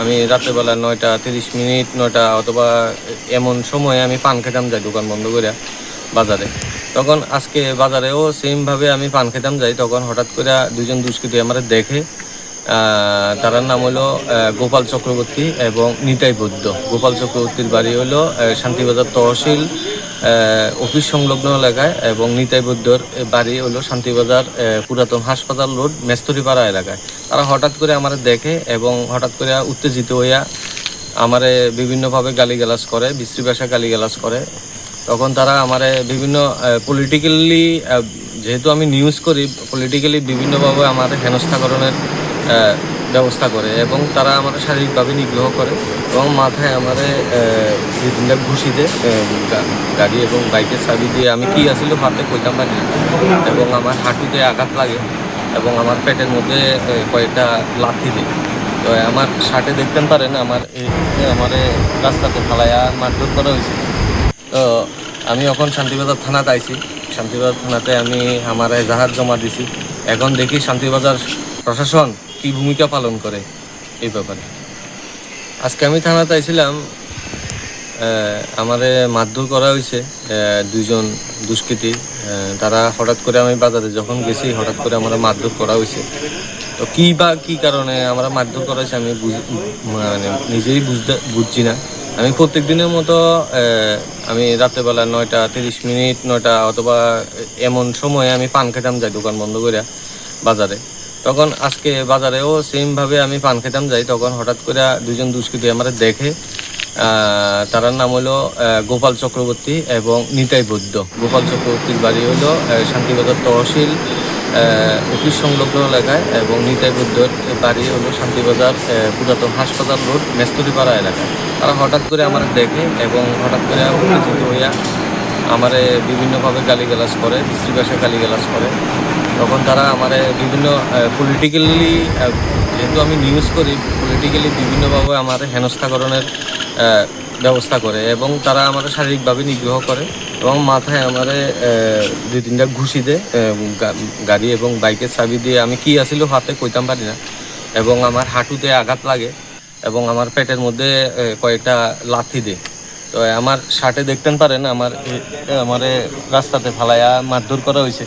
আমি রাত্রেবেলা 9:30 9টা অথবা এমন সময়ে আমি পান খেতাম যাই দোকান বন্ধ করে বাজারে। তখন আজকে বাজারেও সেমভাবে আমি পান খেতাম যাই, তখন হঠাৎ করে দুজন দুষ্কৃতী আমার দেখে। তার নাম হলো গোপাল চক্রবর্তী এবং নিতাই বৈদ্য। গোপাল চক্রবর্তীর বাড়ি হলো শান্তিবাজার তহসিল অফিস সংলগ্ন এলাকায়, এবং নিতাই বৈদ্যর বাড়ি হলো শান্তিবাজার পুরাতন হাসপাতাল রোড মেস্তরিপাড়া এলাকায়। তারা হঠাৎ করে আমার দেখে এবং হঠাৎ করে উত্তেজিত হইয়া আমারে বিভিন্নভাবে গালিগালাজ করে, বিশ্রী ভাষা গালিগালাজ করে। তখন তারা আমারে বিভিন্ন পলিটিক্যালি, যেহেতু আমি নিউজ করি, পলিটিক্যালি বিভিন্নভাবে আমার হেনস্থাকরণের ব্যবস্থা করে, এবং তারা আমার শারীরিকভাবে নিগ্রহ করে এবং মাথায় আমার দুই তিনটা ঘুষি দেয় গাড়ি এবং বাইকের চাবি দিয়ে। আমি কি আসলে হাতে কইতাম পারি না, এবং আমার হাঁটুতে আঘাত লাগে এবং আমার পেটের মধ্যে কয়েকটা লাথি দেয়। তো আমার শার্টে দেখতেন পারেন আমার রাস্তাতে ফালাইয়া মারধর করা হয়েছে। তো আমি এখন শান্তিবাজার থানাতে আইছি। শান্তিবাজার থানাতে আমি আমার এজাহার জমা দিছি। এখন দেখি শান্তিবাজার প্রশাসন কি ভূমিকা পালন করে এই ব্যাপারে। আজকে আমি থানাতে আইছিলাম, আমারে মারধর করা হয়েছে দুইজন দুষ্কৃতী। তারা হঠাৎ করে, আমি বাজারে যখন গেছি হঠাৎ করে আমার মারধর করা হয়েছে। তো কি কারণে আমরা মারধর করা হয়েছে আমি মানে নিজেই বুঝছি না। আমি প্রত্যেক দিনের মতো আমি রাত্রেবেলা 9:30 9টা অথবা এমন সময়ে আমি পান খেতাম যাই দোকান বন্ধ করে বাজারে। তখন আজকে বাজারেও সেমভাবে আমি পান খেতাম যাই, তখন হঠাৎ করে দুজন দুষ্কৃতী আমার দেখে। তার নাম হলো গোপাল চক্রবর্তী এবং নিতাই বৈদ্য। গোপাল চক্রবর্তীর বাড়ি হলো শান্তিবাজার তহসিল অফিস সংলগ্ন এলাকায়, এবং নিতাই বৈদ্যর বাড়ি হলো শান্তিবাজার পুরাতন হাসপাতাল রোড মেস্তরিপাড়া এলাকায়। তারা হঠাৎ করে আমার দেখে এবং হঠাৎ করে উত্তেজিত হইয়া আমারে বিভিন্নভাবে গালিগালাজ করে, বিশ্রী ভাষায় গালিগালাজ করে। তখন তারা আমারে বিভিন্ন পলিটিক্যালি, যেহেতু আমি নিউজ করি, পলিটিক্যালি বিভিন্নভাবে আমার হেনস্থাকরণের ব্যবস্থা করে, এবং তারা আমার শারীরিকভাবে নিগ্রহ করে এবং মাথায় আমার দুই তিনটা ঘুষি দেয় গাড়ি এবং বাইকের চাবি দিয়ে। আমি কি আসলে হাতে কইতাম পারি না, এবং আমার হাঁটুতে আঘাত লাগে এবং আমার পেটের মধ্যে কয়েকটা লাথি দেয়। তো আমার শার্টে দেখতেন পারেন আমার রাস্তাতে ফালাইয়া মারধর করা হয়েছে।